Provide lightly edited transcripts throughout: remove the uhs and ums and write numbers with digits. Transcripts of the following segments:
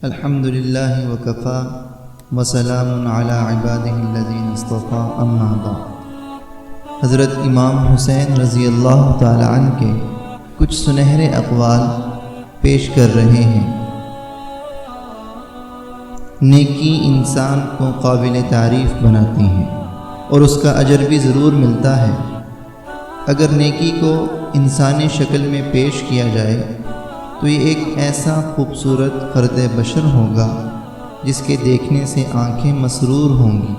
الحمدللہ وکفا وسلام علی عبادہ الذین اصطفیٰ اما بعد۔ حضرت امام حسین رضی اللہ تعالی عنہ کے کچھ سنہرے اقوال پیش کر رہے ہیں۔ نیکی انسان کو قابل تعریف بناتی ہے اور اس کا اجر بھی ضرور ملتا ہے۔ اگر نیکی کو انسانی شکل میں پیش کیا جائے تو یہ ایک ایسا خوبصورت فرد بشر ہوگا جس کے دیکھنے سے آنکھیں مسرور ہوں گی۔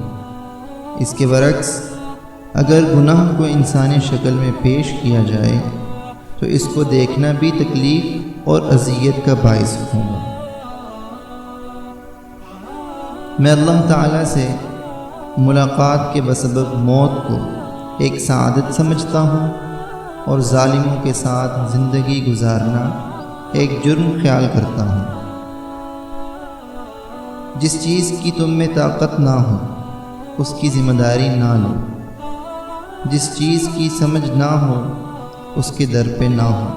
اس کے برعکس اگر گناہ کو انسانی شکل میں پیش کیا جائے تو اس کو دیکھنا بھی تکلیف اور اذیت کا باعث ہوگا۔ میں اللہ تعالیٰ سے ملاقات کے بسبب موت کو ایک سعادت سمجھتا ہوں اور ظالموں کے ساتھ زندگی گزارنا ایک جرم خیال کرتا ہوں۔ جس چیز کی تم میں طاقت نہ ہو اس کی ذمہ داری نہ لو، جس چیز کی سمجھ نہ ہو اس کے در پہ نہ ہو،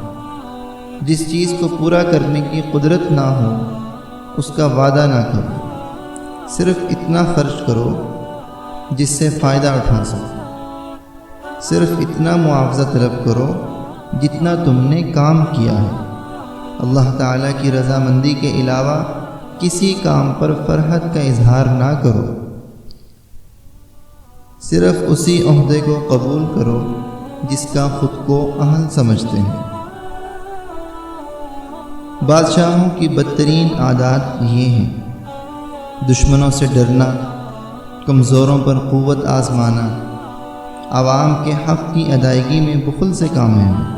جس چیز کو پورا کرنے کی قدرت نہ ہو اس کا وعدہ نہ کرو، صرف اتنا خرچ کرو جس سے فائدہ اٹھا سکو، صرف اتنا معاوضہ طلب کرو جتنا تم نے کام کیا ہے۔ اللہ تعالیٰ کی رضامندی کے علاوہ کسی کام پر فرحت کا اظہار نہ کرو، صرف اسی عہدے کو قبول کرو جس کا خود کو اہل سمجھتے ہیں۔ بادشاہوں کی بدترین عادات یہ ہیں: دشمنوں سے ڈرنا، کمزوروں پر قوت آزمانا، عوام کے حق کی ادائیگی میں بخل سے کام لینا۔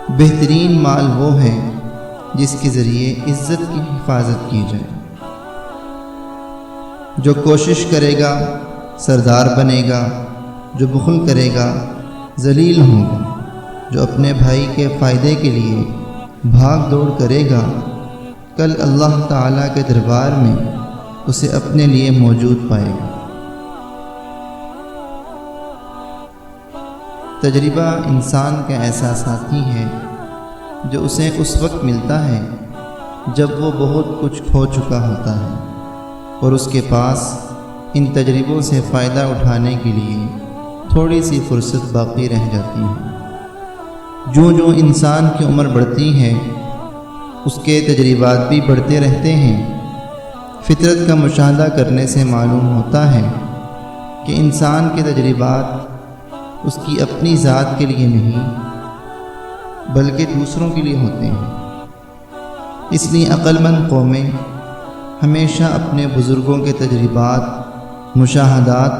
بہترین مال وہ ہے جس کے ذریعے عزت کی حفاظت کی جائے۔ جو کوشش کرے گا سردار بنے گا، جو بخل کرے گا ذلیل ہوگا۔ جو اپنے بھائی کے فائدے کے لیے بھاگ دوڑ کرے گا کل اللہ تعالیٰ کے دربار میں اسے اپنے لیے موجود پائے گا۔ تجربہ انسان کا ایسا ساتھی ہے جو اسے اس وقت ملتا ہے جب وہ بہت کچھ کھو چکا ہوتا ہے اور اس کے پاس ان تجربوں سے فائدہ اٹھانے کے لیے تھوڑی سی فرصت باقی رہ جاتی ہے۔ جو انسان کی عمر بڑھتی ہے اس کے تجربات بھی بڑھتے رہتے ہیں۔ فطرت کا مشاہدہ کرنے سے معلوم ہوتا ہے کہ انسان کے تجربات اس کی اپنی ذات کے لیے نہیں بلکہ دوسروں کے لیے ہوتے ہیں۔ اس لیے عقل مند قومیں ہمیشہ اپنے بزرگوں کے تجربات، مشاہدات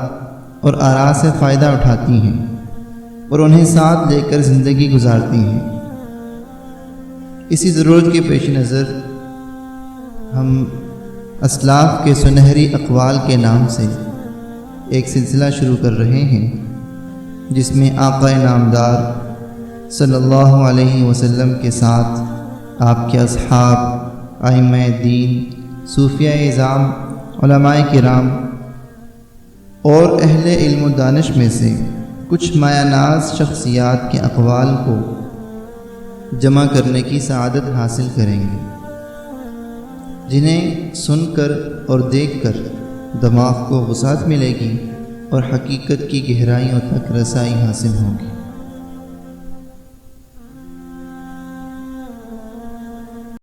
اور آراء سے فائدہ اٹھاتی ہیں اور انہیں ساتھ لے کر زندگی گزارتی ہیں۔ اسی ضرورت کے پیش نظر ہم اسلاف کے سنہری اقوال کے نام سے ایک سلسلہ شروع کر رہے ہیں جس میں آقا نامدار صلی اللہ علیہ وسلم کے ساتھ آپ کے اصحاب، ائمہ دین، صوفیہ اعظام، علماء کرام اور اہل علم و دانش میں سے کچھ مایہ ناز شخصیات کے اقوال کو جمع کرنے کی سعادت حاصل کریں گے، جنہیں سن کر اور دیکھ کر دماغ کو وسعت ملے گی اور حقیقت کی گہرائیوں تک رسائی حاصل ہوگی۔